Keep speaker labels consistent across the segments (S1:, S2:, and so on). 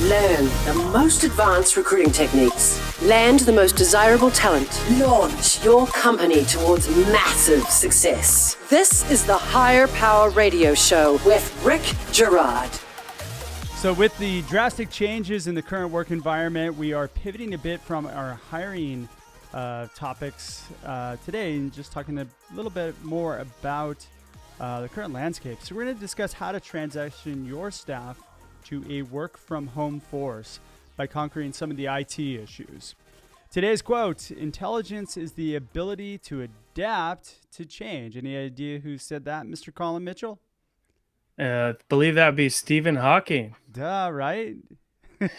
S1: Learn the most advanced recruiting techniques. Land the most desirable talent. Launch your company towards massive success. This is the Higher Power Radio Show with Rick Girard.
S2: So with the drastic changes in the current work environment, we are pivoting a bit from our hiring topics today and just talking a little bit more about the current landscape. So we're going to discuss how to transition your staff to a work-from-home force by conquering some of the IT issues. Today's quote, intelligence is the ability to adapt to change. Any idea who said that, Mr. Colin Mitchell?
S3: Believe that would be Stephen Hawking.
S2: Duh, right?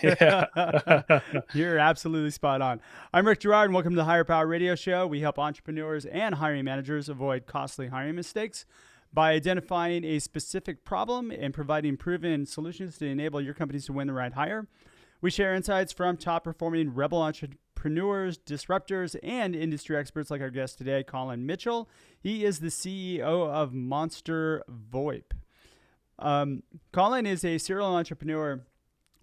S3: Yeah.
S2: You're absolutely spot on. I'm Rick Girard, and welcome to the Higher Power Radio Show. We help entrepreneurs and hiring managers avoid costly hiring mistakes by identifying a specific problem and providing proven solutions to enable your companies to win the right hire. We share insights from top-performing rebel entrepreneurs, disruptors, and industry experts like our guest today, Colin Mitchell. He is the CEO of Monster VoIP. Colin is a serial entrepreneur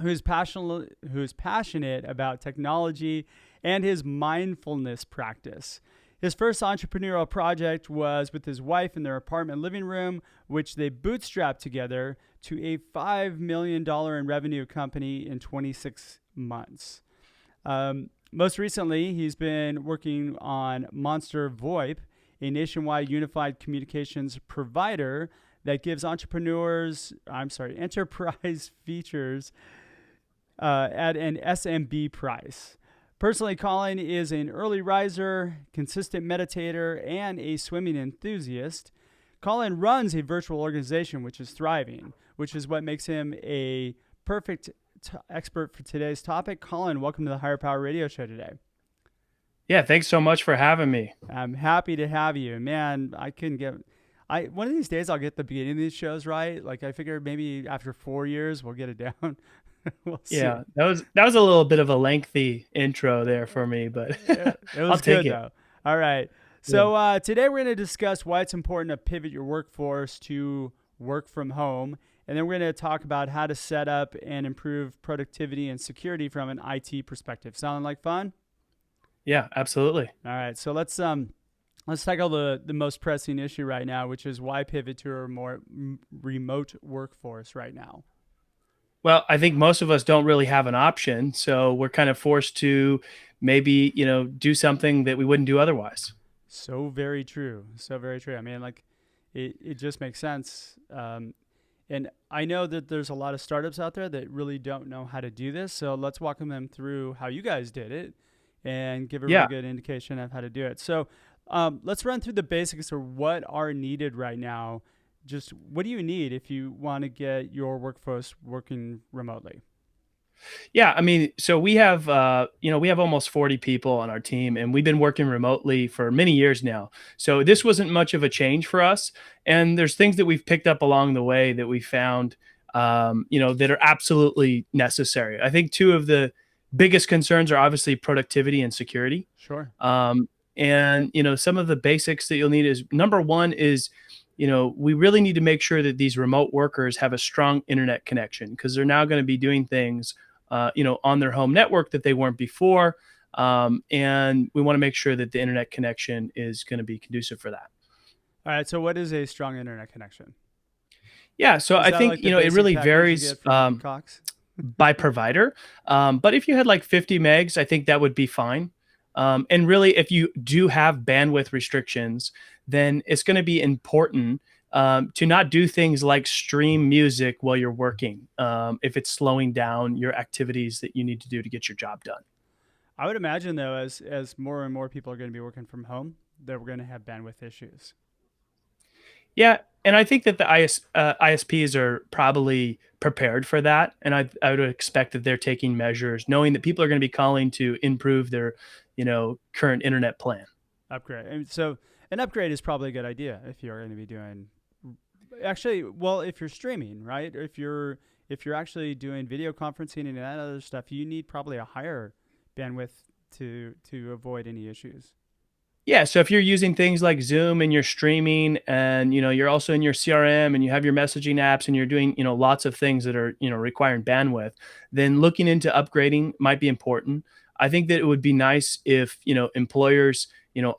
S2: who's passionate about technology and his mindfulness practice. His first entrepreneurial project was with his wife in their apartment living room, which they bootstrapped together to a $5 million in revenue company in 26 months. Most recently, he's been working on Monster VoIP, a nationwide unified communications provider that gives enterprise features at an SMB price. Personally, Colin is an early riser, consistent meditator, and a swimming enthusiast. Colin runs a virtual organization which is thriving, which is what makes him a perfect expert for today's topic. Colin, welcome to the Higher Power Radio Show today.
S3: Yeah, thanks so much for having me.
S2: I'm happy to have you. Man, one of these days I'll get the beginning of these shows right. Like I figure maybe after 4 years we'll get it down. We'll see.
S3: Yeah, that was a little bit of a lengthy intro there for me, but
S2: it was
S3: I'll take
S2: good
S3: it.
S2: though. All right. So today we're going to discuss why it's important to pivot your workforce to work from home. And then we're going to talk about how to set up and improve productivity and security from an IT perspective. Sounding like fun?
S3: Yeah, absolutely.
S2: All right. So let's tackle the most pressing issue right now, which is why pivot to a more remote workforce right now.
S3: Well, I think most of us don't really have an option, so we're kind of forced to maybe, do something that we wouldn't do otherwise.
S2: So very true. So very true. I mean, like it just makes sense. And I know that there's a lot of startups out there that really don't know how to do this. So let's walk them through how you guys did it and give a really good indication of how to do it. So let's run through the basics of what are needed right now. Just what do you need if you want to get your workforce working remotely?
S3: Yeah, I mean, so we have almost 40 people on our team, and we've been working remotely for many years now. So this wasn't much of a change for us. And there's things that we've picked up along the way that we found, that are absolutely necessary. I think two of the biggest concerns are obviously productivity and security.
S2: Sure.
S3: And some of the basics that you'll need is number one is, we really need to make sure that these remote workers have a strong internet connection because they're now going to be doing things, on their home network that they weren't before. And we want to make sure that the internet connection is going to be conducive for that.
S2: All right. So what is a strong internet connection?
S3: Yeah. So I think,
S2: like
S3: it really varies by provider. But if you had like 50 megs, I think that would be fine. And really, if you do have bandwidth restrictions, then it's going to be important to not do things like stream music while you're working if it's slowing down your activities that you need to do to get your job done.
S2: I would imagine, though, as more and more people are going to be working from home, that we're going to have bandwidth issues.
S3: Yeah, and I think that the ISPs are probably prepared for that, and I would expect that they're taking measures, knowing that people are going to be calling to improve their, current internet plan.
S2: Upgrade. And so an upgrade is probably a good idea if you're going to be doing. Actually, well, if you're streaming, right? If you're actually doing video conferencing and that other stuff, you need probably a higher bandwidth to avoid any issues.
S3: Yeah, so if you're using things like Zoom and you're streaming and you're also in your CRM and you have your messaging apps and you're doing, lots of things that are, requiring bandwidth, then looking into upgrading might be important. I think that it would be nice if, employers,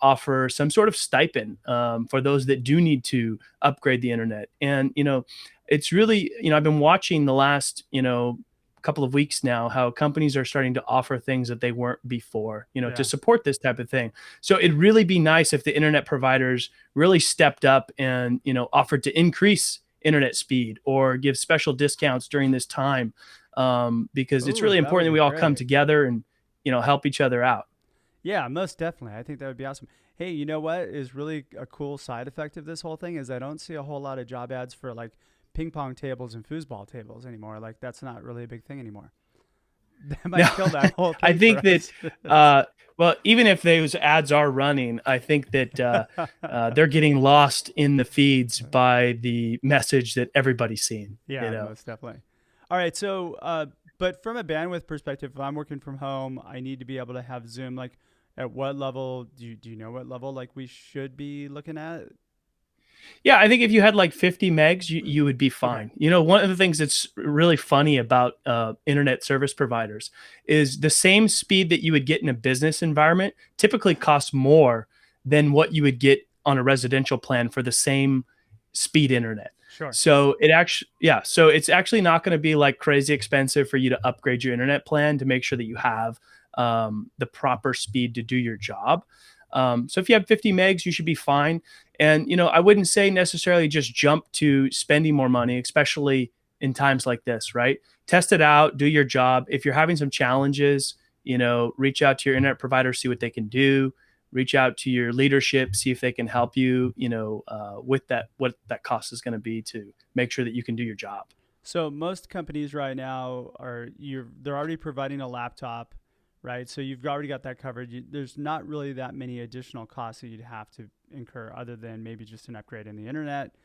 S3: offer some sort of stipend for those that do need to upgrade the internet. And, it's really, I've been watching the last, couple of weeks now how companies are starting to offer things that they weren't before, to
S2: Yeah.
S3: support this type of thing. So it'd really be nice if the internet providers really stepped up and, offered to increase internet speed or give special discounts during this time, because it's
S2: Ooh,
S3: really
S2: that would
S3: important that
S2: be
S3: we all come
S2: great.
S3: together and, help each other out.
S2: Yeah, most definitely. I think that would be awesome. Hey, you know what is really a cool side effect of this whole thing is I don't see a whole lot of job ads for like ping pong tables and foosball tables anymore. Like that's not really a big thing anymore. That might
S3: No,
S2: kill that whole
S3: I
S2: thing
S3: think
S2: for
S3: that,
S2: us.
S3: well, even if those ads are running, I think that they're getting lost in the feeds by the message that everybody's seeing.
S2: Yeah, most definitely. All right, so but from a bandwidth perspective, if I'm working from home, I need to be able to have Zoom. Like, at what level do you know what level like we should be looking at?
S3: Yeah, I think if you had like 50 megs, you would be
S2: Okay.
S3: fine. One of the things that's really funny about internet service providers is the same speed that you would get in a business environment typically costs more than what you would get on a residential plan for the same speed internet.
S2: Sure.
S3: So so it's actually not going to be like crazy expensive for you to upgrade your internet plan to make sure that you have the proper speed to do your job. So if you have 50 megs, you should be fine. And, I wouldn't say necessarily just jump to spending more money, especially in times like this, right? Test it out, do your job. If you're having some challenges, reach out to your internet provider, see what they can do. Reach out to your leadership, see if they can help you, with that, what that cost is going to be to make sure that you can do your job.
S2: So most companies right now they're already providing a laptop, right? So you've already got that covered. There's not really that many additional costs that you'd have to incur other than maybe just an upgrade in the internet.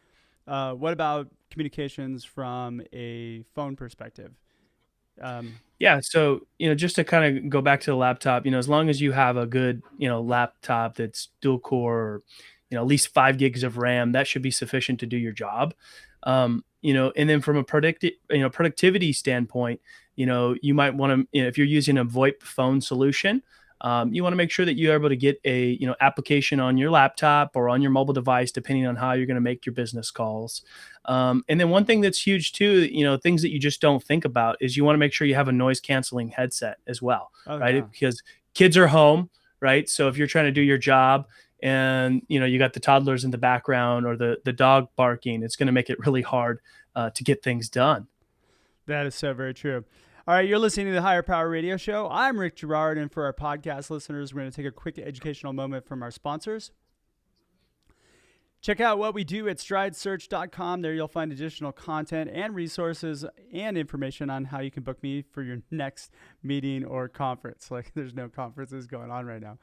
S2: What about communications from a phone perspective?
S3: Yeah, so just to kind of go back to the laptop, as long as you have a good laptop that's dual core, or, at least 5 gigs of RAM, that should be sufficient to do your job. And then from a productivity standpoint, you might want to, if you're using a VoIP phone solution, you want to make sure that you're able to get a application on your laptop or on your mobile device, depending on how you're going to make your business calls. And then one thing that's huge too, things that you just don't think about is you want to make sure you have a noise canceling headset as well,
S2: Oh
S3: right?
S2: yeah.
S3: Because kids are home, right? So if you're trying to do your job and you got the toddlers in the background or the dog barking, it's going to make it really hard to get things done.
S2: That is so very true. All right, you're listening to the Higher Power Radio Show. I'm Rick Girard, and for our podcast listeners, we're going to take a quick educational moment from our sponsors. Check out what we do at stridesearch.com. There you'll find additional content and resources and information on how you can book me for your next meeting or conference. Like, there's no conferences going on right now.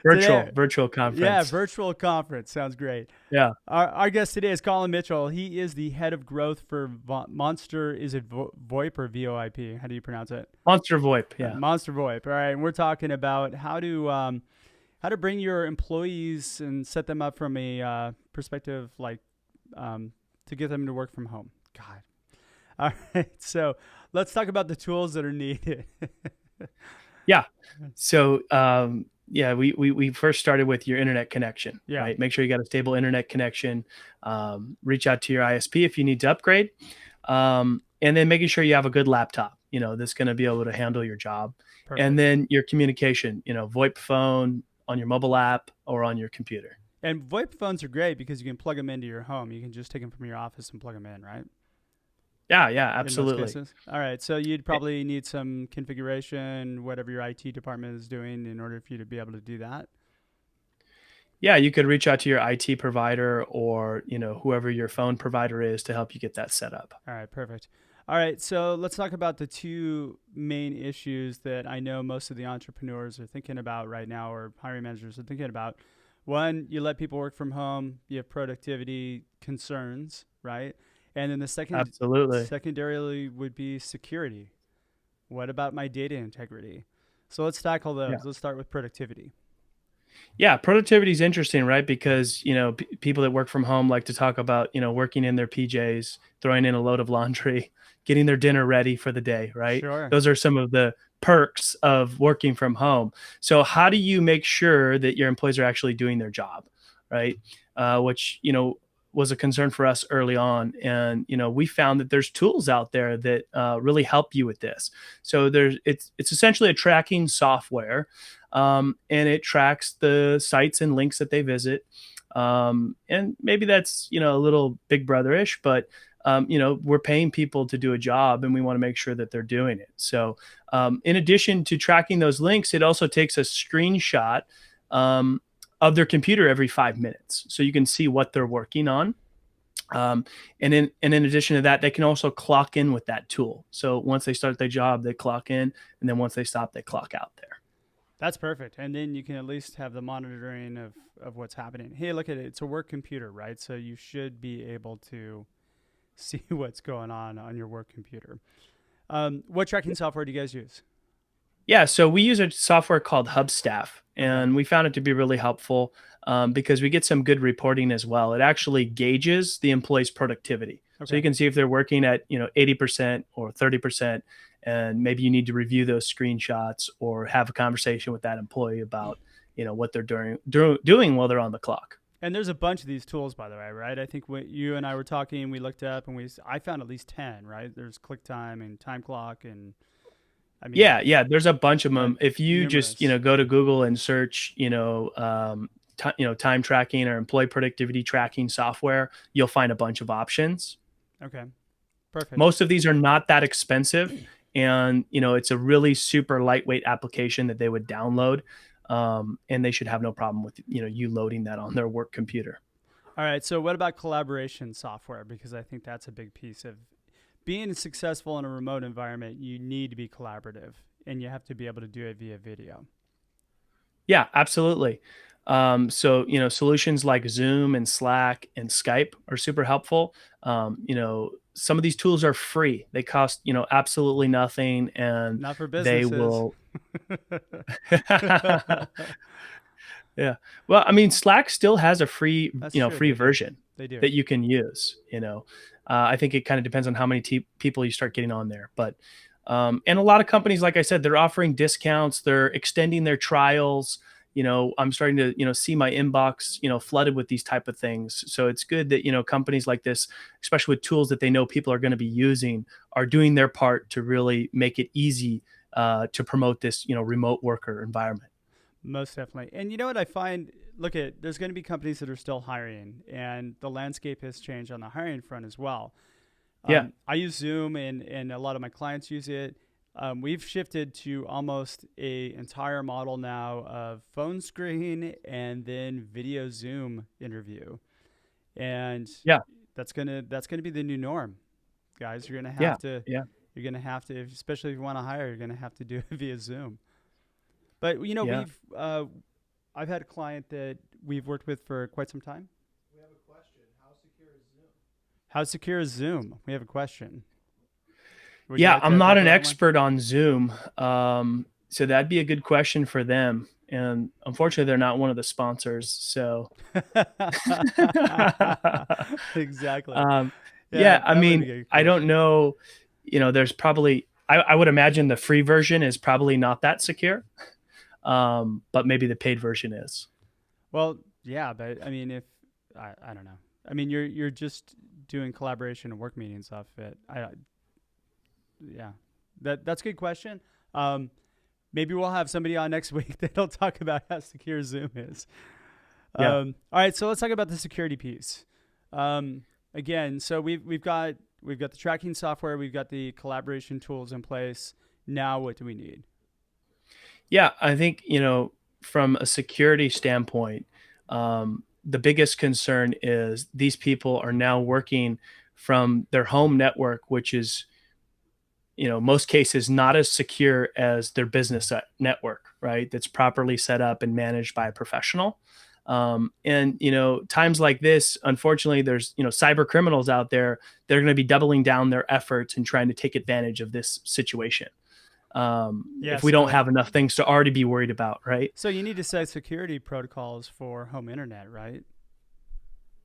S3: Virtual conference.
S2: Yeah, virtual conference. Sounds great.
S3: Yeah.
S2: Our guest today is Colin Mitchell. He is the head of growth for Monster. Is it VoIP or VoIP? How do you pronounce it?
S3: Monster VoIP. Yeah.
S2: Monster VoIP. All right. And we're talking about how to bring your employees and set them up from a perspective to get them to work from home. God. All right. So let's talk about the tools that are needed.
S3: Yeah. So, we first started with your internet connection, right? Make sure you got a stable internet connection. Reach out to your ISP if you need to upgrade. And then making sure you have a good laptop, that's going to be able to handle your job. Perfect. And then your communication, VoIP phone on your mobile app or on your computer.
S2: And VoIP phones are great because you can plug them into your home. You can just take them from your office and plug them in, right?
S3: Yeah, absolutely.
S2: All right. So you'd probably need some configuration, whatever your IT department is doing, in order for you to be able to do that.
S3: Yeah, you could reach out to your IT provider or, whoever your phone provider is to help you get that set up.
S2: All right, perfect. All right, so let's talk about the two main issues that I know most of the entrepreneurs are thinking about right now, or hiring managers are thinking about. One, you let people work from home, you have productivity concerns, right? And then the secondarily would be security. What about my data integrity? So let's tackle those. Yeah. Let's start with productivity.
S3: Yeah, productivity is interesting, right? Because, people that work from home like to talk about, working in their PJs, throwing in a load of laundry, getting their dinner ready for the day, right?
S2: Sure.
S3: Those are some of the perks of working from home. So how do you make sure that your employees are actually doing their job, right? Which, was a concern for us early on. And, we found that there's tools out there that really help you with this. So it's essentially a tracking software, and it tracks the sites and links that they visit. And maybe that's, a little big brother-ish, but we're paying people to do a job and we want to make sure that they're doing it. So in addition to tracking those links, it also takes a screenshot of their computer every 5 minutes. So you can see what they're working on. And in addition to that, they can also clock in with that tool. So once they start their job, they clock in, and then once they stop, they clock out there.
S2: That's perfect. And then you can at least have the monitoring of what's happening. Hey, look at it. It's a work computer, right? So you should be able to see what's going on your work computer. What tracking software do you guys use?
S3: Yeah, so we use a software called Hubstaff, and we found it to be really helpful because we get some good reporting as well. It actually gauges the employee's productivity. So you can see if they're working at 80% or 30%, and maybe you need to review those screenshots or have a conversation with that employee about what they're doing while they're on the clock.
S2: And there's a bunch of these tools, by the way, right? I think when you and I were talking, we looked up and I found at least 10, right? There's QuickTime and Time Clock and
S3: yeah, there's a bunch of them. If you
S2: numerous.
S3: just go to Google and search time tracking or employee productivity tracking software, you'll find a bunch of options.
S2: Okay, perfect.
S3: Most of these are not that expensive, and it's a really super lightweight application that they would download, and they should have no problem with you loading that on their work computer.
S2: All right, so what about collaboration software? Because I think that's a big piece of being successful in a remote environment. You need to be collaborative, and you have to be able to do it via video.
S3: Yeah, absolutely. So solutions like Zoom and Slack and Skype are super helpful. Some of these tools are free. They cost absolutely nothing, and
S2: not for businesses.
S3: They will. Yeah. Well, I mean, Slack still has a free free version that you can use. I think it kind of depends on how many people you start getting on there, but and a lot of companies, like I said, they're offering discounts. They're extending their trials. I'm starting to see my inbox flooded with these type of things. So it's good that companies like this, especially with tools that they know people are going to be using, are doing their part to really make it easy to promote this remote worker environment.
S2: Most definitely. And you know what I find? There's going to be companies that are still hiring, and the landscape has changed on the hiring front as well.
S3: Yeah.
S2: I use Zoom, and a lot of my clients use it. We've shifted to almost a entire model now of phone screen and then video Zoom interview. And that's gonna be the new norm, guys. You're gonna have to.
S3: Yeah.
S2: You're gonna have to, especially if you want to hire. You're gonna have to do it via Zoom. But I've had a client that we've worked with for quite some time.
S4: We have a question. How secure is Zoom?
S2: How secure is Zoom? We have a question.
S3: I'm not an expert on Zoom, so that'd be a good question for them. And unfortunately, they're not one of the sponsors. So
S2: exactly.
S3: I mean, I don't know. There's probably I would imagine the free version is probably not that secure, but maybe the paid version is.
S2: Well, yeah, but I mean, if I don't know. I mean, you're just doing collaboration and work meetings off it. That's a good question. Maybe we'll have somebody on next week that'll talk about how secure Zoom is. All right, so let's talk about the security piece. Again, so we've got the tracking software, we've got the collaboration tools in place. Now, what do we need?
S3: Yeah, I think from a security standpoint, the biggest concern is these people are now working from their home network, which is most cases not as secure as their business network, right? That's properly set up and managed by a professional. And times like this, unfortunately, there's cyber criminals out there. They're going to be doubling down their efforts and trying to take advantage of this situation. if we don't have enough things to already be worried about, right?
S2: So you need to set security protocols for home internet, right?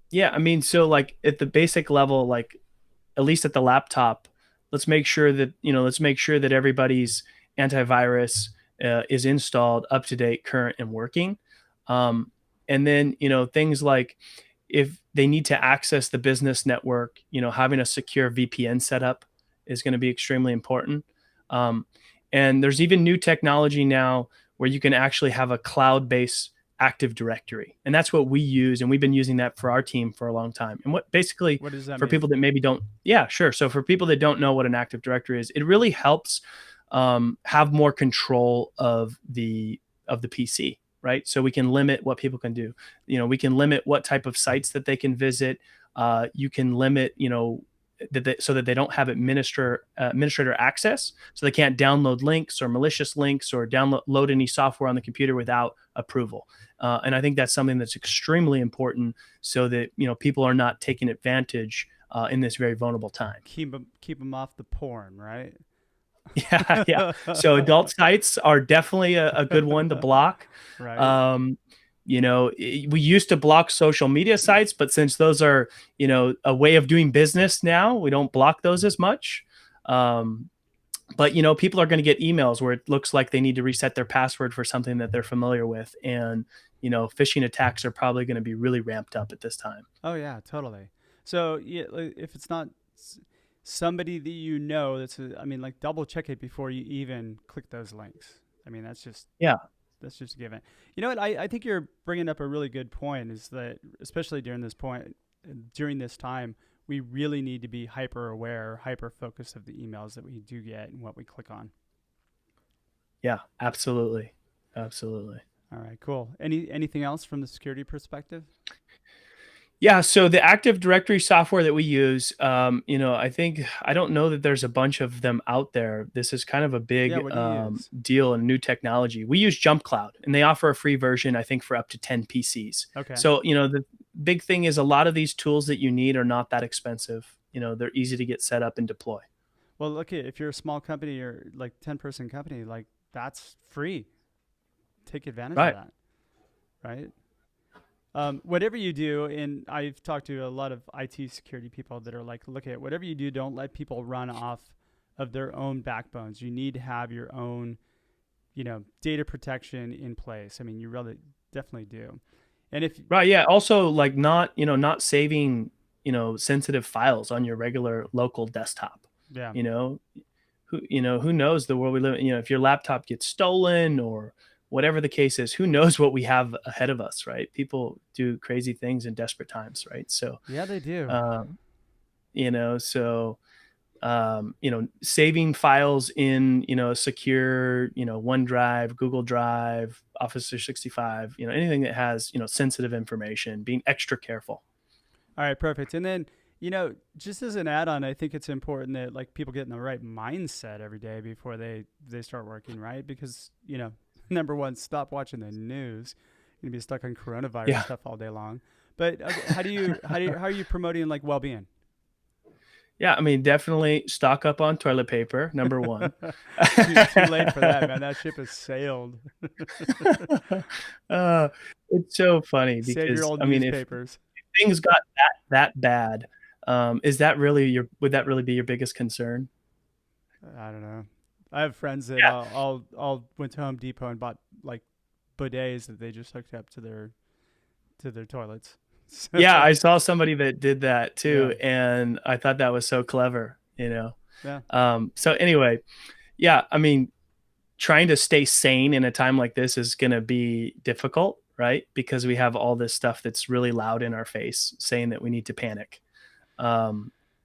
S3: Yeah, I mean, so like at the basic level, like at least at the laptop, let's make sure that everybody's antivirus is installed, up to date, current, and working. And then, things like if they need to access the business network, having a secure VPN setup is going to be extremely important. And there's even new technology now where you can actually have a cloud-based Active Directory, and that's what we use, and we've been using that for our team for a long time. And what does that mean? People that maybe don't, yeah, sure. So for people that don't know what an Active Directory is, it really helps have more control of the PC, right? So we can limit what people can do. We can limit what type of sites that they can visit. You can limit, so that they don't have administrator access, so they can't download links or malicious links or load any software on the computer without approval. And I think that's something that's extremely important, so that people are not taking advantage in this very vulnerable time.
S2: Keep them off the porn, right?
S3: Yeah. So adult sites are definitely a good one to block.
S2: Right.
S3: We used to block social media sites, but since those are, a way of doing business now, we don't block those as much. But people are going to get emails where it looks like they need to reset their password for something that they're familiar with. And, phishing attacks are probably going to be really ramped up at this time.
S2: Oh yeah, totally. So if it's not somebody that that's double check it before you even click those links. I mean, that's just a given. You know what? I think you're bringing up a really good point, is that especially during this time, we really need to be hyper aware, hyper focused of the emails that we do get and what we click on.
S3: Yeah, absolutely. Absolutely.
S2: All right, cool. Anything else from the security perspective?
S3: Yeah, so the Active Directory software that we use, I don't know that there's a bunch of them out there. This is kind of a big deal in new technology. We use Jump Cloud, and they offer a free version, I think, for up to 10 PCs.
S2: Okay.
S3: So, the big thing is a lot of these tools that you need are not that expensive. They're easy to get set up and deploy.
S2: Well, look, if you're a small company or like 10-person company, like that's free. Take advantage of that, right? Whatever you do, and I've talked to a lot of IT security people that are like, look at whatever you do, don't let people run off of their own backbones. You need to have your own, data protection in place. I mean, you really definitely do. And
S3: also like not saving, sensitive files on your regular local desktop.
S2: Yeah.
S3: Who knows the world we live in. If your laptop gets stolen or whatever the case is, who knows what we have ahead of us, right? People do crazy things in desperate times, right? So
S2: yeah, they do.
S3: Saving files in, secure, OneDrive, Google Drive, Office 365, anything that has, sensitive information, being extra careful.
S2: All right, perfect. And then, just as an add-on, I think it's important that like people get in the right mindset every day before they start working, right? Because, number one, stop watching the news. You're gonna be stuck on coronavirus stuff all day long. But how are you promoting like well-being?
S3: Yeah, I mean, definitely stock up on toilet paper, number one.
S2: too late for that, man. That ship has sailed.
S3: It's so funny because
S2: Save your old newspapers.
S3: If things got that bad, would that really be your biggest concern?
S2: I don't know. I have friends that all went to Home Depot and bought like bidets that they just hooked up to their toilets. So,
S3: yeah, I saw somebody that did that too, and I thought that was so clever,
S2: Yeah.
S3: So anyway, I mean, trying to stay sane in a time like this is going to be difficult, right? Because we have all this stuff that's really loud in our face saying that we need to panic.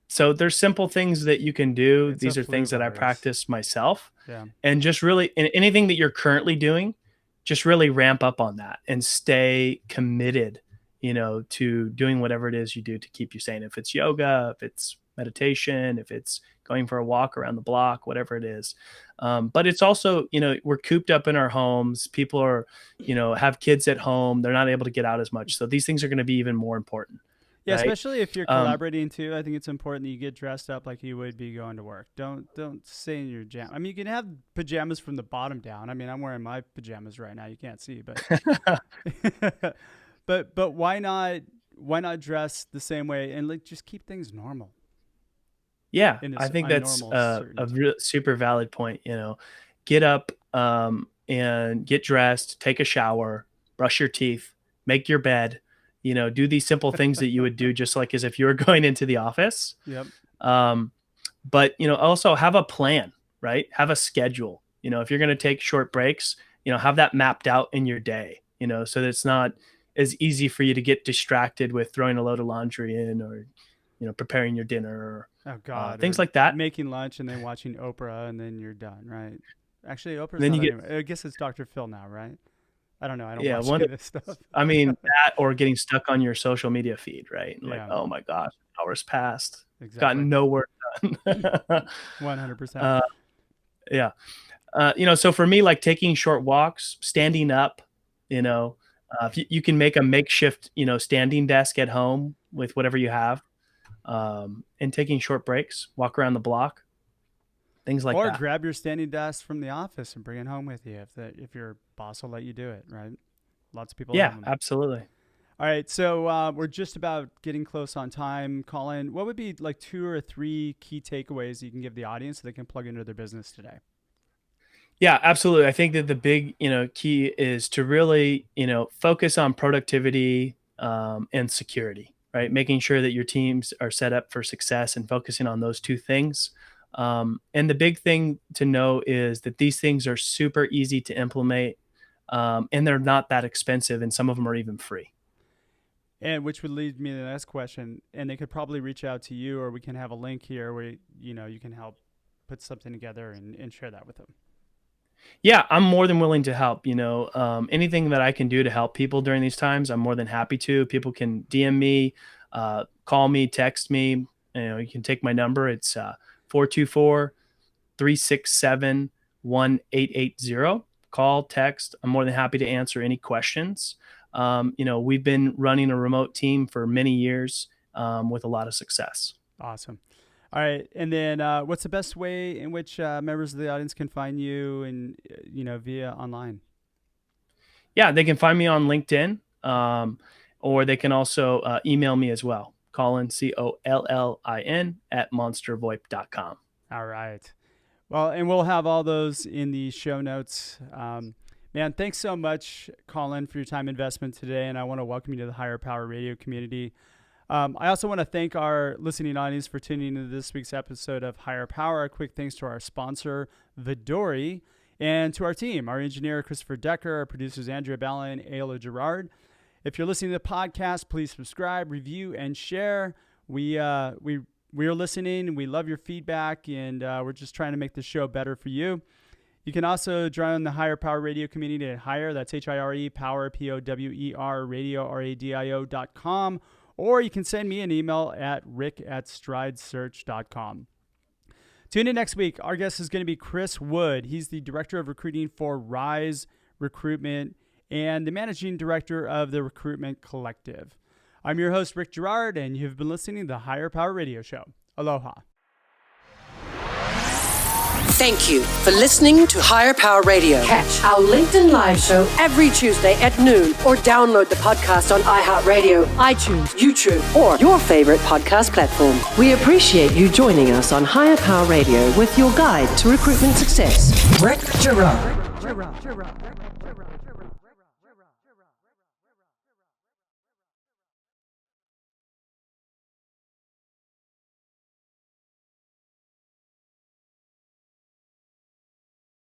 S3: So there's simple things that you can do. These are things that I practice myself.
S2: Yeah.
S3: And just really, anything that you're currently doing, just really ramp up on that and stay committed, to doing whatever it is you do to keep you sane. If it's yoga, if it's meditation, if it's going for a walk around the block, whatever it is. But it's also, we're cooped up in our homes. People are, have kids at home. They're not able to get out as much. So these things are going to be even more important.
S2: Yeah,
S3: right?
S2: especially if you're collaborating too. I think it's important that you get dressed up like you would be going to work. Don't stay in your jam. I mean, you can have pajamas from the bottom down. I mean, I'm wearing my pajamas right now. You can't see, but but why not dress the same way and like just keep things normal?
S3: Yeah, I think that's a super valid point. Get up and get dressed, take a shower, brush your teeth, make your bed, do these simple things that you would do just like as if you were going into the office.
S2: Yep.
S3: But, also have a plan, right? Have a schedule. If you're going to take short breaks, have that mapped out in your day, so that it's not as easy for you to get distracted with throwing a load of laundry in or, preparing your dinner or things like that.
S2: Making lunch and then watching Oprah and then you're done, right? Actually, Oprah's
S3: then
S2: not anyway. I guess it's Dr. Phil now, right? I don't know. I don't watch any of this stuff.
S3: I mean, that or getting stuck on your social media feed, right?
S2: Yeah.
S3: Like, oh my gosh, hours passed.
S2: Exactly.
S3: Gotten no work done.
S2: 100%.
S3: Yeah. So for me, like taking short walks, standing up, if you can make a makeshift, standing desk at home with whatever you have, and taking short breaks, walk around the block, things like that.
S2: Or grab your standing desk from the office and bring it home with you if your boss will let you do it, right? Lots of people.
S3: Yeah, absolutely.
S2: All right, so we're just about getting close on time. Colin, what would be like 2 or 3 key takeaways you can give the audience so they can plug into their business today?
S3: Yeah, absolutely. I think that the big, key is to really, focus on productivity and security, right? Making sure that your teams are set up for success and focusing on those 2 things. And the big thing to know is that these things are super easy to implement, and they're not that expensive, and some of them are even free.
S2: And which would lead me to the next question. And they could probably reach out to you, or we can have a link here where you can help put something together and share that with them.
S3: Yeah, I'm more than willing to help. Anything that I can do to help people during these times, I'm more than happy to. People can DM me, call me, text me. You can take my number. It's 424-367-1880. Call, text. I'm more than happy to answer any questions. We've been running a remote team for many years with a lot of success.
S2: Awesome. All right. And then what's the best way in which members of the audience can find you and, via online?
S3: Yeah, they can find me on LinkedIn, or they can also email me as well. Collin, Collin @monstervoip.com.
S2: All right. Well, and we'll have all those in the show notes. Man, thanks so much, Colin, for your time investment today. And I want to welcome you to the Higher Power Radio community. I also want to thank our listening audience for tuning into this week's episode of Higher Power. A quick thanks to our sponsor, Vidori, and to our team, our engineer, Christopher Decker, our producers, Andrea Ballin, Ayla Girard. If you're listening to the podcast, please subscribe, review, and share. We are listening. We love your feedback, and we're just trying to make the show better for you. You can also join the Higher Power Radio community at Higher. That's HIRE, Power, POWER, radio, RADIO.com. Or you can send me an email at rick@stridesearch.com. Tune in next week. Our guest is going to be Chris Wood. He's the Director of Recruiting for Rise Recruitment and the Managing Director of the Recruitment Collective. I'm your host, Rick Girard, and you've been listening to the Higher Power Radio Show. Aloha.
S1: Thank you for listening to Higher Power Radio. Catch our LinkedIn live show every Tuesday at noon, or download the podcast on iHeartRadio, iTunes, YouTube, or your favorite podcast platform. We appreciate you joining us on Higher Power Radio with your guide to recruitment success, Rick Girard.